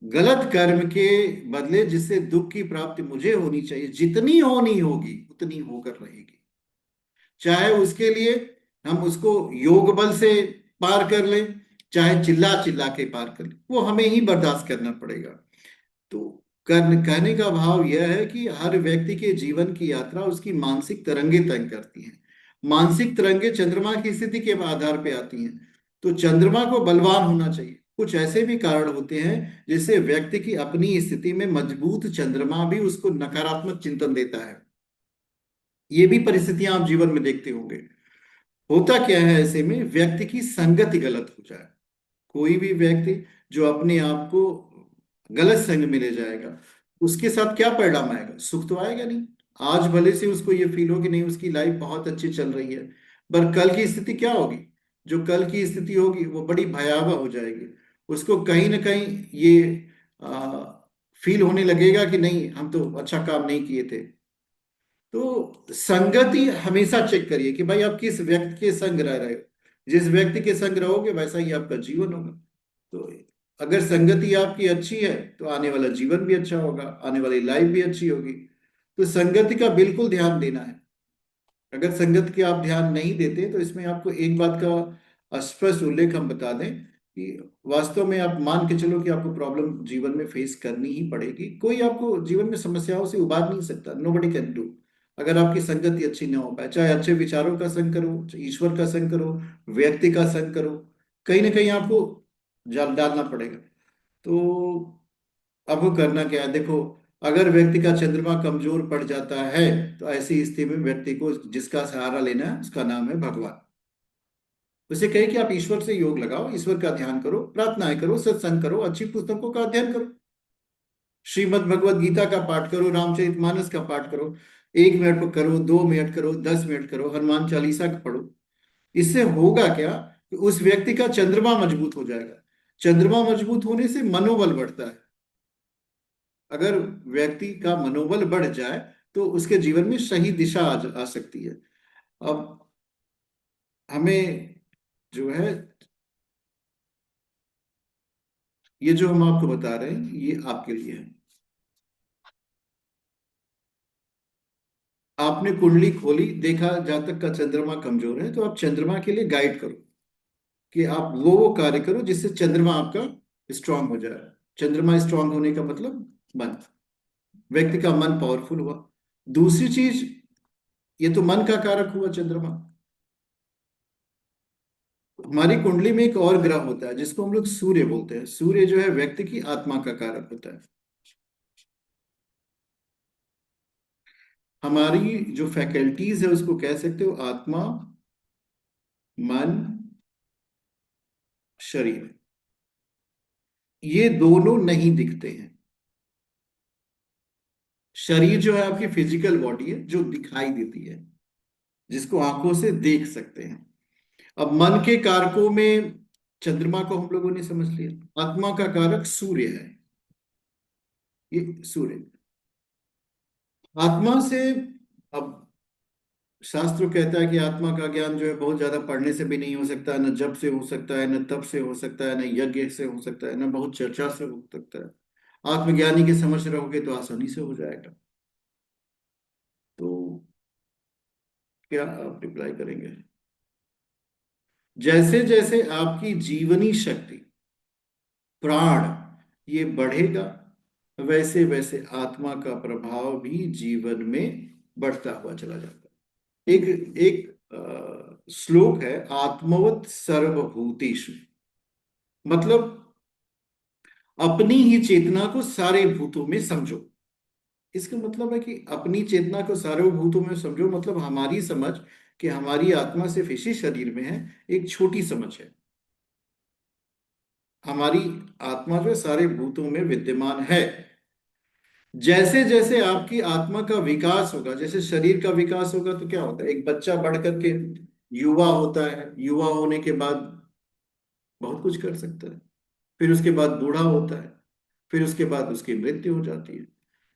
गलत कर्म के बदले जिससे दुख की प्राप्ति मुझे होनी चाहिए, जितनी होनी होगी उतनी होकर रहेगी। चाहे उसके लिए हम उसको योग बल से पार कर लें, चाहे चिल्ला चिल्ला के पार कर लें, वो हमें ही बर्दाश्त करना पड़ेगा। तो कहने का भाव यह है कि हर व्यक्ति के जीवन की यात्रा उसकी मानसिक तरंगे तय करती हैं। मानसिक तरंगे चंद्रमा की स्थिति के आधार पे आती हैं। तो चंद्रमा को बलवान होना चाहिए। कुछ ऐसे भी कारण होते हैं जिससे व्यक्ति की अपनी स्थिति में मजबूत चंद्रमा भी उसको नकारात्मक चिंतन देता है। ये भी परिस्थितियां आप जीवन में देखते होंगे। होता क्या है ऐसे में, व्यक्ति की संगति गलत हो जाए, कोई भी व्यक्ति जो अपने आप को गलत संग में ले जाएगा, उसके साथ क्या परिणाम आएगा? सुख तो आएगा नहीं। आज भले से उसको ये फील हो कि नहीं उसकी लाइफ बहुत अच्छी चल रही है, पर कल की स्थिति क्या होगी? जो कल की स्थिति होगी वो बड़ी भयावह हो जाएगी। उसको कहीं ना कहीं ये फील होने लगेगा कि नहीं, हम तो अच्छा काम नहीं किए थे। तो संगति हमेशा चेक करिए कि भाई आप किस व्यक्ति के संग रह रहे हो। जिस व्यक्ति के संग रहोगे वैसा ही आपका जीवन होगा। तो अगर संगति आपकी अच्छी है तो आने वाला जीवन भी अच्छा होगा, आने वाली लाइफ भी अच्छी होगी। तो संगति का बिल्कुल ध्यान देना है। अगर संगत की आप ध्यान नहीं देते तो इसमें आपको एक बात का स्पष्ट उल्लेख हम बता दें कि वास्तव में आप मान के चलो कि आपको प्रॉब्लम जीवन में फेस करनी ही पड़ेगी। कोई आपको जीवन में समस्याओं से उबार नहीं सकता, नोबडी कैन डू। अगर आपकी संगति अच्छी ना हो पाए, चाहे अच्छे विचारों का संग करो, चाहे ईश्वर का संग करो, व्यक्ति का संग करो, कहीं ना कहीं आपको जाल डालना पड़ेगा। तो अब वो करना क्या है, देखो, अगर व्यक्ति का चंद्रमा कमजोर पड़ जाता है तो ऐसी स्थिति में व्यक्ति को जिसका सहारा लेना है उसका नाम है भगवान। उसे कहे कि आप ईश्वर से योग लगाओ, ईश्वर का ध्यान करो, प्रार्थनाएं करो, सत्संग करो, अच्छी पुस्तकों का अध्ययन करो, श्रीमद् भगवद गीता का पाठ करो, रामचरितमानस का पाठ करो, 1 मिनट करो, 2 मिनट करो, 10 मिनट करो, हनुमान चालीसा का पढ़ो। इससे होगा क्या कि उस व्यक्ति का चंद्रमा मजबूत हो जाएगा। चंद्रमा मजबूत होने से मनोबल बढ़ता है। अगर व्यक्ति का मनोबल बढ़ जाए तो उसके जीवन में सही दिशा आ सकती है। अब हमें जो है, ये जो हम आपको बता रहे हैं ये आपके लिए है। आपने कुंडली खोली, देखा जातक का चंद्रमा कमजोर है, तो आप चंद्रमा के लिए गाइड करो कि आप वो कार्य करो जिससे चंद्रमा आपका स्ट्रांग हो जाए। चंद्रमा स्ट्रांग होने का मतलब मन, व्यक्ति का मन पावरफुल हुआ। दूसरी चीज, ये तो मन का कारक हुआ चंद्रमा। हमारी कुंडली में एक और ग्रह होता है जिसको हम लोग सूर्य बोलते हैं। सूर्य जो है व्यक्ति की आत्मा का कारक होता है। हमारी जो फैकल्टीज है उसको कह सकते हो आत्मा, मन, शरीर। ये दोनों नहीं दिखते हैं। शरीर जो है आपकी फिजिकल बॉडी है जो दिखाई देती है, जिसको आंखों से देख सकते हैं। अब मन के कारकों में चंद्रमा को हम लोगों ने समझ लिया। आत्मा का कारक सूर्य है, ये सूर्य। आत्मा से, अब शास्त्र कहता है कि आत्मा का ज्ञान जो है बहुत ज्यादा पढ़ने से भी नहीं हो सकता है, न जप से हो सकता है, न तप से हो सकता है, न यज्ञ से हो सकता है, न बहुत चर्चा से हो सकता है। आत्मज्ञानी के समझ रहोगे तो आसानी से हो जाएगा। तो क्या आप रिप्लाई करेंगे? जैसे जैसे आपकी जीवनी शक्ति, प्राण, ये बढ़ेगा वैसे वैसे आत्मा का प्रभाव भी जीवन में बढ़ता हुआ चला जाता है। एक एक श्लोक है, आत्मवत सर्वभूतेषु, मतलब अपनी ही चेतना को सारे भूतों में समझो। इसका मतलब है कि अपनी चेतना को सारे भूतों में समझो, मतलब हमारी समझ कि हमारी आत्मा सिर्फ इसी शरीर में है, एक छोटी समझ है। हमारी आत्मा जो है सारे भूतों में विद्यमान है। जैसे जैसे आपकी आत्मा का विकास होगा, जैसे शरीर का विकास होगा तो क्या होता है, एक बच्चा बढ़ करके युवा होता है, युवा होने के बाद बहुत कुछ कर सकता है, फिर उसके बाद बूढ़ा होता है, फिर उसके बाद उसकी मृत्यु हो जाती है।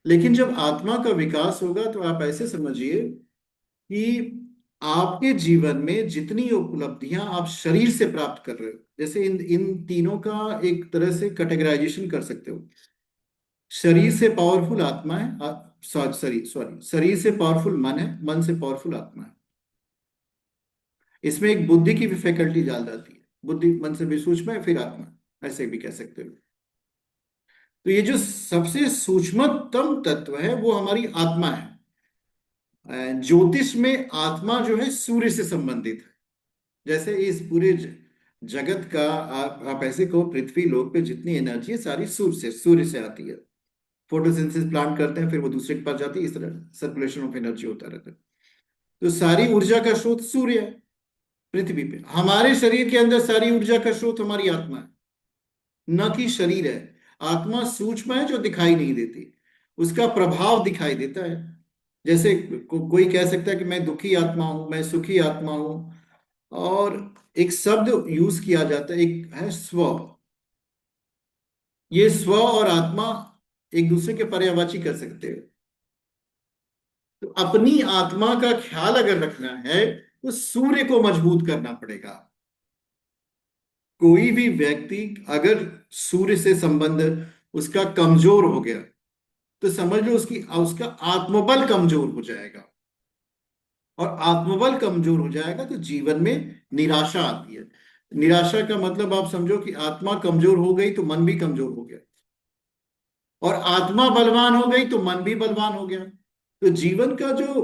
लेकिन जब आत्मा का विकास होगा तो आप ऐसे समझिए कि आपके जीवन में जितनी उपलब्धियां आप शरीर से प्राप्त कर रहे हो, जैसे इन इन तीनों का एक तरह से कैटेगराइजेशन कर सकते हो। शरीर से पावरफुल आत्मा है, शरीर से पावरफुल मन है, मन से पावरफुल आत्मा है। इसमें एक बुद्धि की भी फैकल्टी डाल जाती है, बुद्धि मन से भी सूक्ष्म है, फिर आत्मा, ऐसे भी कह सकते हो। तो ये जो सबसे सूक्ष्मतम तत्व है वो हमारी आत्मा है। ज्योतिष में आत्मा जो है सूर्य से संबंधित है। जैसे इस पूरे जगत का आप ऐसे कहो, पृथ्वी लोक पे जितनी एनर्जी है सारी सूर्य से आती है। फोटोसिंथेसिस प्लांट करते हैं, फिर वो दूसरे के पास जाती है, इस तरह सर्कुलेशन ऑफ एनर्जी होता रहता है। तो सारी ऊर्जा का स्रोत सूर्य है पृथ्वी पे। हमारे शरीर के अंदर सारी ऊर्जा का स्रोत हमारी आत्मा है, न कि शरीर है। आत्मा सूक्ष्म है जो दिखाई नहीं देती, उसका प्रभाव दिखाई देता है। जैसे कोई कह सकता है कि मैं दुखी आत्मा हूं, मैं सुखी आत्मा हूं, और एक शब्द यूज किया जाता है, एक है स्व। ये स्व और आत्मा एक दूसरे के पर्यायवाची कर सकते हो। तो अपनी आत्मा का ख्याल अगर रखना है तो सूर्य को मजबूत करना पड़ेगा। कोई भी व्यक्ति अगर सूर्य से संबंध उसका कमजोर हो गया तो समझ लो उसकी उसका आत्मबल कमजोर हो जाएगा, और आत्मबल कमजोर हो जाएगा तो जीवन में निराशा आती है। निराशा का मतलब आप समझो कि आत्मा कमजोर हो गई तो मन भी कमजोर हो गया, और आत्मा बलवान हो गई तो मन भी बलवान हो गया। तो जीवन का जो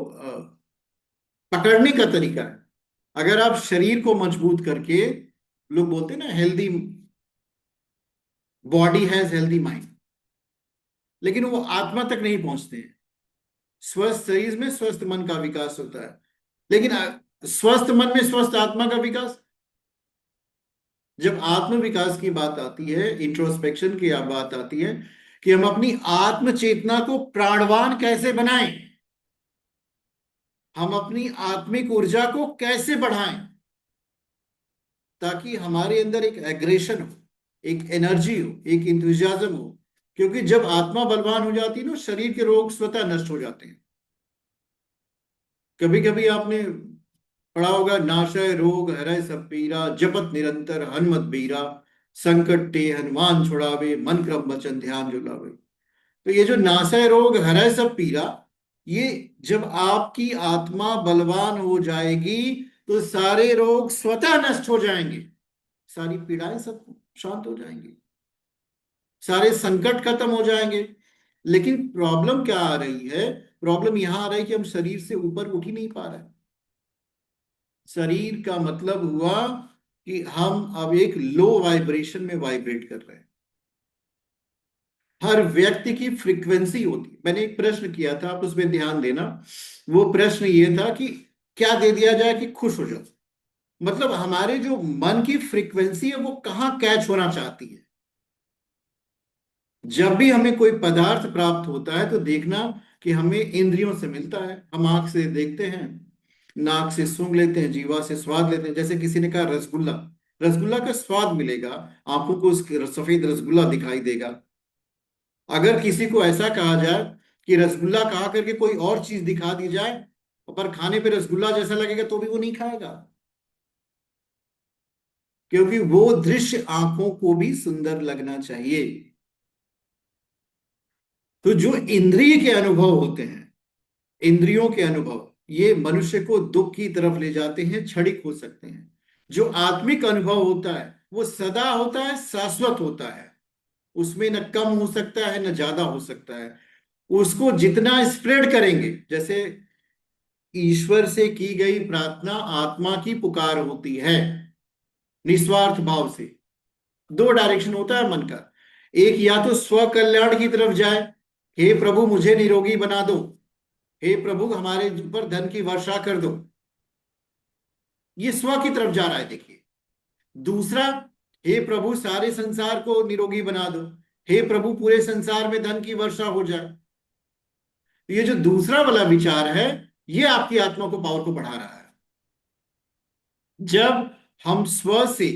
पकड़ने का तरीका है, अगर आप शरीर को मजबूत करके, लोग बोलते हैं ना healthy body has healthy mind, लेकिन वो आत्मा तक नहीं पहुंचते हैं। स्वस्थ शरीर में स्वस्थ मन का विकास होता है, लेकिन स्वस्थ मन में स्वस्थ आत्मा का विकास। जब आत्म विकास की बात आती है, इंट्रोस्पेक्शन की बात आती है कि हम अपनी आत्म चेतना को प्राणवान कैसे बनाएं, हम अपनी आत्मिक ऊर्जा को कैसे बढ़ाएं, ताकि हमारे अंदर एक एग्रेशन हो, एक एनर्जी हो, एक इंथुजियाज्म हो। क्योंकि जब आत्मा बलवान हो जाती है ना, शरीर के रोग स्वतः नष्ट हो जाते हैं। कभी कभी आपने पढ़ा होगा, नाशय रोग हरै सब पीरा, जपत निरंतर हनुमत बीरा, संकट ते हनुमान छुड़ावे, मन क्रम वचन ध्यान जो लावे। तो ये जो नाशय रोग हरै सब पीरा, ये जब आपकी आत्मा बलवान हो जाएगी तो सारे रोग स्वतः नष्ट हो जाएंगे, सारी पीड़ाएं सब शांत हो जाएंगी, सारे संकट खत्म हो जाएंगे। लेकिन प्रॉब्लम क्या आ रही है? प्रॉब्लम यहां आ रही है कि हम शरीर से ऊपर उठ ही नहीं पा रहे। शरीर का मतलब हुआ कि हम अब एक लो वाइब्रेशन में वाइब्रेट कर रहे हैं। हर व्यक्ति की फ्रीक्वेंसी होती है। मैंने एक प्रश्न किया था, आप उसमें ध्यान देना। वो प्रश्न ये था कि क्या दे दिया जाए कि खुश हो जाओ। मतलब हमारे जो मन की फ्रीक्वेंसी है वो कहाँ कैच होना चाहती है। जब भी हमें कोई पदार्थ प्राप्त होता है तो देखना कि हमें इंद्रियों से मिलता है। हम आंख से देखते हैं, नाक से सूंघ लेते हैं, जीवा से स्वाद लेते हैं। जैसे किसी ने कहा रसगुल्ला, रसगुल्ला का स्वाद मिलेगा, आंखों को सफेद रसगुल्ला दिखाई देगा। अगर किसी को ऐसा कहा जाए कि रसगुल्ला कहा करके कोई और चीज दिखा दी जाए, पर खाने पे रसगुल्ला जैसा लगेगा, तो भी वो नहीं खाएगा, क्योंकि वो दृश्य आंखों को भी सुंदर लगना चाहिए। तो जो इंद्रिय के अनुभव होते हैं, इंद्रियों के अनुभव, ये मनुष्य को दुख की तरफ ले जाते हैं, क्षणिक हो सकते हैं। जो आत्मिक अनुभव होता है वो सदा होता है, शाश्वत होता है। उसमें न कम हो सकता है न ज्यादा हो सकता है। उसको जितना स्प्रेड करेंगे, जैसे ईश्वर से की गई प्रार्थना आत्मा की पुकार होती है निस्वार्थ भाव से। दो डायरेक्शन होता है मन का। एक या तो स्व कल्याण की तरफ जाए, हे प्रभु मुझे निरोगी बना दो, हे प्रभु हमारे ऊपर धन की वर्षा कर दो, ये स्व की तरफ जा रहा है। देखिए दूसरा, हे प्रभु सारे संसार को निरोगी बना दो, हे प्रभु पूरे संसार में धन की वर्षा हो जाए। तो ये जो दूसरा वाला विचार है, ये आपकी आत्मा को, पावर को बढ़ा रहा है। जब हम स्व से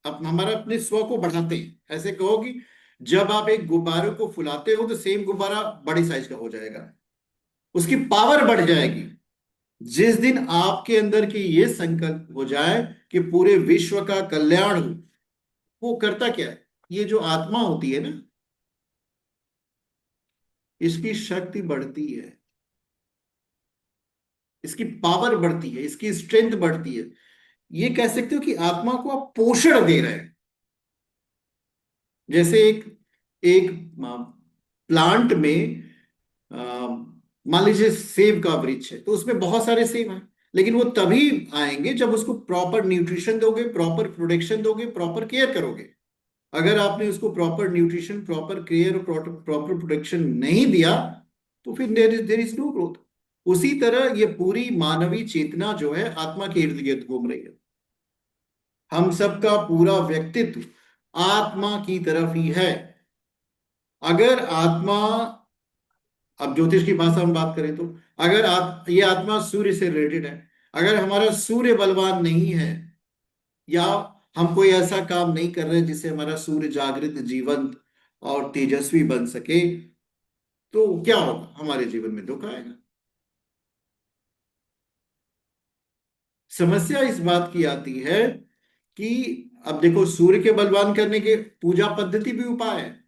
हमारा अपने स्व को बढ़ाते हैं, ऐसे कहो कि जब आप एक गुब्बारे को फुलाते हो तो सेम गुब्बारा बड़ी साइज का हो जाएगा, उसकी पावर बढ़ जाएगी। जिस दिन आपके अंदर की ये संकल्प हो जाए कि पूरे विश्व का कल्याण हो, वो करता क्या है? ये जो आत्मा होती है ना, इसकी शक्ति बढ़ती है, इसकी पावर बढ़ती है, इसकी स्ट्रेंथ बढ़ती है। ये कह सकते हो कि आत्मा को आप पोषण दे रहे हैं। जैसे एक एक प्लांट में मान लीजिए सेब का वृक्ष है, तो उसमें बहुत सारे सेब हैं, लेकिन वो तभी आएंगे जब उसको प्रॉपर न्यूट्रिशन दोगे, प्रॉपर प्रोटेक्शन दोगे, प्रॉपर केयर करोगे। अगर आपने उसको proper nutrition, proper care, proper protection नहीं दिया तो फिर देयर इज नो ग्रोथ। उसी तरह ये पूरी मानवीय चेतना जो है आत्मा के इर्द गिर्द घूम रही है। हम सबका पूरा व्यक्तित्व आत्मा की तरफ ही है। अगर आत्मा, अब ज्योतिष की भाषा में बात करें तो, अगर ये आत्मा सूर्य से रिलेटेड है, अगर हमारा सूर्य बलवान नहीं है, या हम कोई ऐसा काम नहीं कर रहे जिससे हमारा सूर्य जागृत, जीवंत और तेजस्वी बन सके, तो क्या होगा? हमारे जीवन में दुख आएगा। समस्या इस बात की आती है कि अब देखो, सूर्य के बलवान करने के पूजा पद्धति भी उपाय है,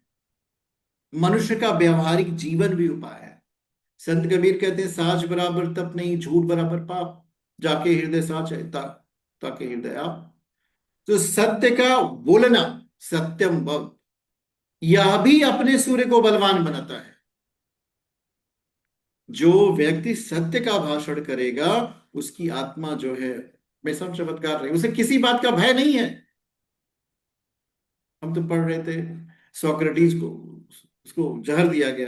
मनुष्य का व्यवहारिक जीवन भी उपाय है। संत कबीर कहते हैं, साच बराबर तप नहीं, झूठ बराबर पाप, जाके हृदय साच है, ताके हृदय आप। तो सत्य का बोलना, सत्यम भव, यह भी अपने सूर्य को बलवान बनाता है। जो व्यक्ति सत्य का भाषण करेगा, उसकी आत्मा जो है में सब चमत्कार रहे, उसे किसी बात का भय नहीं है। हम तो पढ़ रहे थे, सोक्रेटिस को, उसको जहर दिया गया,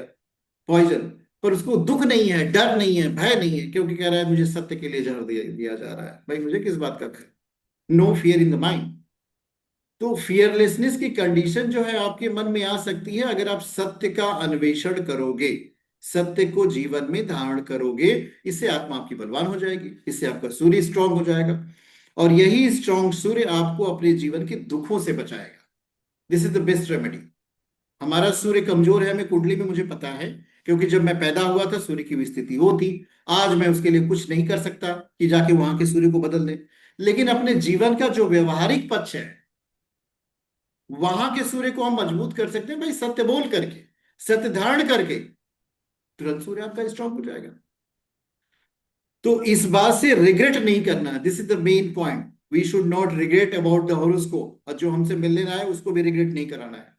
पॉइजन, पर उसको दुख नहीं है, डर नहीं है, भय नहीं है, क्योंकि कह रहा है मुझे सत्य के लिए जहर दिया जा रहा है, भाई मुझे किस बात का भय। No fear in the mind. तो फियरलेसनेस की कंडीशन जो है आपके मन में आ सकती है अगर आप सत्य का अन्वेषण करोगे, सत्य को जीवन में धारण करोगे। इससे आत्मा आपकी बलवान हो जाएगी, इससे आपका सूर्य स्ट्रांग हो जाएगा, और यही स्ट्रांग सूर्य आपको अपने जीवन के दुखों से बचाएगा। This is the best remedy. हमारा सूर्य कमजोर है, हमें कुंडली में मुझे पता है, क्योंकि जब मैं पैदा हुआ था सूर्य की स्थिति वो थी। आज मैं उसके लिए कुछ नहीं कर सकता कि जाके वहां के सूर्य को बदल दे, लेकिन अपने जीवन का जो व्यवहारिक पक्ष है, वहां के सूर्य को हम मजबूत कर सकते हैं भाई, सत्य बोल करके, सत्य धारण करके, तुरंत सूर्य आपका स्ट्रांग हो जाएगा। तो इस बात से रिग्रेट नहीं करना, this is the main point. We should not regret about the horoscope, और जो हमसे मिलने रहा है उसको भी रिग्रेट नहीं कराना है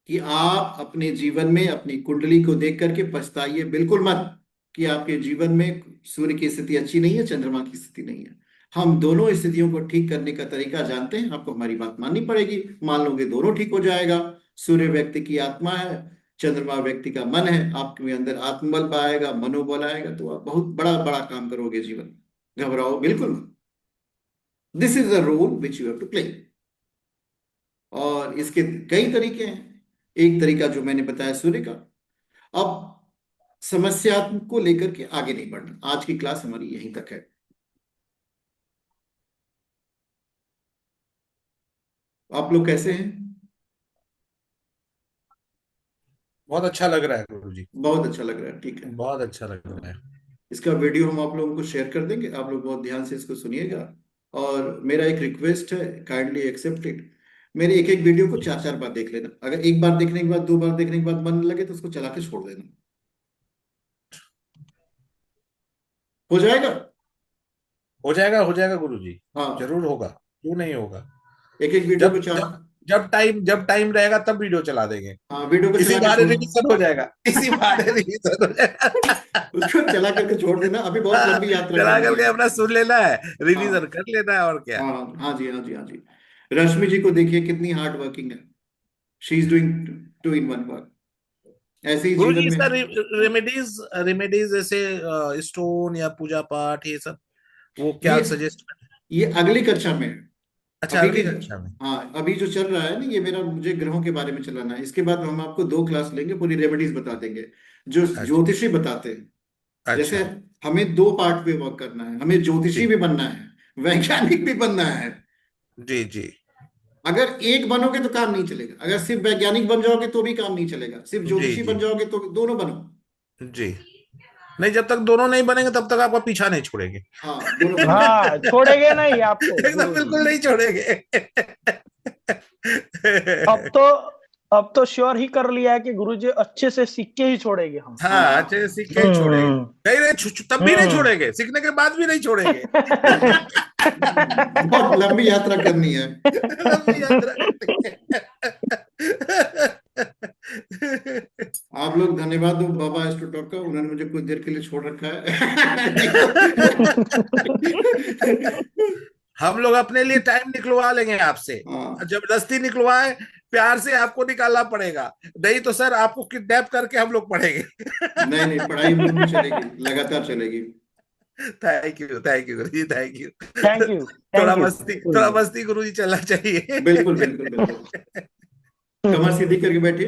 कि आप अपने जीवन में अपनी कुंडली को देख करके पछताइए बिल्कुल मत कि आपके जीवन में सूर्य की स्थिति अच्छी नहीं है, चंद्रमा की स्थिति नहीं है। हम दोनों स्थितियों को ठीक करने का तरीका जानते हैं, आपको हमारी बात माननी पड़ेगी। मान लोगे दोनों ठीक हो जाएगा। सूर्य व्यक्ति की आत्मा है, चंद्रमा व्यक्ति का मन है, आपके अंदर आत्मबल आएगा, मनोबल आएगा, तो आप बहुत बड़ा बड़ा काम करोगे जीवन में। घबराओ बिल्कुल मत। This is the role which you have to play. और इसके कई तरीके हैं। एक तरीका जो मैंने बताया सूर्य का। अब समस्या को लेकर के आगे नहीं बढ़ना, आज की क्लास हमारी यहीं तक है। आप लोग कैसे हैं? बहुत अच्छा लग रहा है गुरु जी, बहुत अच्छा लग रहा है, ठीक है। बहुत अच्छा लग रहा है। इसका वीडियो हम आप लोगों को शेयर कर देंगे, आप लोग बहुत ध्यान से इसको सुनिएगा। और मेरा एक रिक्वेस्ट है, काइंडली एक्सेप्ट इट। मेरे एक एक वीडियो को चार चार बार देख लेना। अगर एक बार देखने के बाद, दो बार देखने के बाद मन लगे तो उसको चला के छोड़ देना। हो जाएगा? हो जाएगा गुरु जी, हाँ, जरूर होगा, क्यों नहीं होगा। एक एक वीडियो जब को चार। जब टाइम रहेगा तब वीडियो चला देंगे। हाँ, वीडियो को इसी चला के बहाने छोड़, रिवीजन हो जाएगा, इसी बहाने रिवीजन हो जाएगा। उसको चला करके छोड़ देना। अभी बहुत लंबी यात्रा चला करनी करके है। अपना सुन लेना है, रिवीजन हाँ कर लेना है, और क्या। हाँ हाँ जी, हाँ जी, हाँ जी। रश्मि जी को देखिए कितनी हार्ड वर्किंग है। She is doing two in one work. ऐसे ही गुरु जी जीवन इसका में। रेमेडीज रेमेडीज जैसे स्टोन या पूजा पाठ, ये सब वो क्या ये सजेस्ट। ये अगली कक्षा में है। अच्छा, अभी की, अगली कक्षा में। हाँ, अभी जो चल रहा है ना, ये मेरा, मुझे ग्रहों के बारे में चलाना है। इसके बाद हम आपको दो क्लास लेंगे, पूरी रेमेडीज बता देंगे जो अच्छा ज्योतिषी बताते हैं। जैसे अच्छा। हमें दो पार्ट पे वर्क करना है, हमें ज्योतिषी जी भी बनना है, वैज्ञानिक भी बनना है। जी जी अगर एक बनोगे तो काम नहीं चलेगा, अगर सिर्फ वैज्ञानिक बन जाओगे तो भी काम नहीं चलेगा, सिर्फ जी ज्योतिषी जी बन जाओगे तो दोनों बनो। जी। नहीं, जब तक दोनों नहीं बनेंगे तब तक आपका पीछा नहीं छोड़ेंगे। हाँ, दोनों बनो। हाँ, छोड़ेंगे नहीं आपको एकदम गुरुजी। बिल्कुल नहीं छोड़ेंगे। अब तो अब तो श्योर ही कर लिया है कि गुरुजी अच्छे से सीख के ही छोड़ेंगे हम। हाँ, अच्छे से सीख के ही छोड़ेंगे। नहीं नहीं, तब भी नहीं छोड़ेंगे, सीखने के बाद भी नहीं छोड़ेंगे। बहुत लंबी यात्रा करनी है। लंबी यात्रा करनी है। आप लोग धन्यवाद दो बाबा एस्ट्रोटॉक का, उन्होंने मुझे कुछ देर के लिए छोड़ रखा है। हम लोग अपने लिए टाइम निकलवा लेंगे आपसे, हाँ, जबरदस्ती निकलवाए, प्यार से आपको निकालना पड़ेगा, नहीं तो सर आपको किडनैप करके हम लोग पढ़ेंगे। नहीं नहीं, पढ़ाई हम लोग की चलेगी, लगातार चलेगी। Thank you Guru ji, thank you. Thank you, थोड़ा थैंक यू। थोड़ा मस्ती गुरु जी चलना चाहिए। बिल्कुल बिल्कुल बिल्कुल। कमर सीधी करके बैठिए,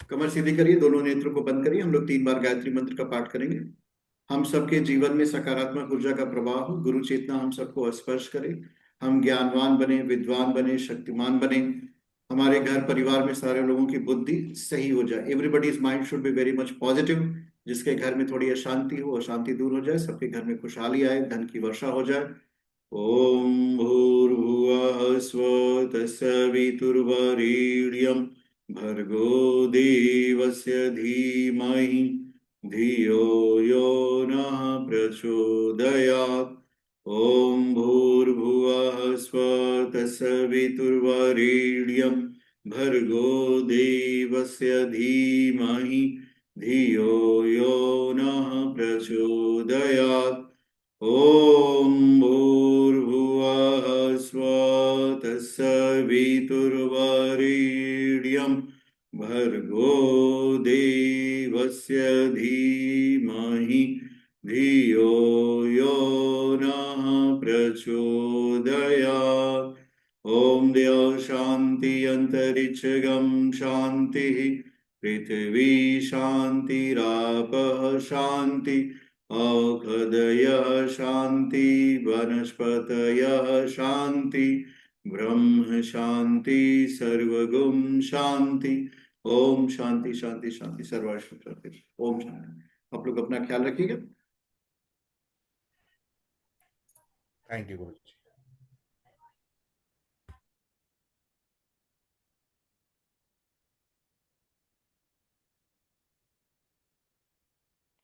कमर सीधी करिए, दोनों नेत्रों को बंद करिए। हम लोग 3 बार गायत्री मंत्र का पाठ करेंगे। हम सबके जीवन में सकारात्मक ऊर्जा का प्रवाह हो, गुरु चेतना हम सबको स्पर्श करे, हम ज्ञानवान बने, विद्वान बने, शक्तिमान बने, हमारे घर परिवार में सारे लोगों की बुद्धि सही हो जाए। Everybody's mind should be very much positive, जिसके घर में थोड़ी अशांति हो, अशांति दूर हो जाए, सबके घर में खुशहाली आए, धन की वर्षा हो जाए। ओम भूर्भुवः स्वः तत्सवितुर्वरेण्यं भर्गो देवस्य धीमहि धियो यो नः प्रचोदयात्। ओम भूर्भुवः स्वः तत्सवितुर्वरेण्यं भर्गो देवस्य धीमहि धियो यो नः प्रचोदयात्। ओम भूर्भुवः स्वः तत्सवितुर्वरेण्यं भर्गो देवस्य धीमहि धियो यो नः प्रचोदयात्। ओम देव शांति अंतरिक्षगम शांति पृथ्वी शांतिरापः शांति औषधयः शांति वनस्पतयः शांति ब्रह्म शांति सर्वगुण शांति। ओम शांति शांति शांति सर्वश्व शांति। ओम शांति। आप लोग अपना ख्याल रखिएगा। Thank you Guru ji.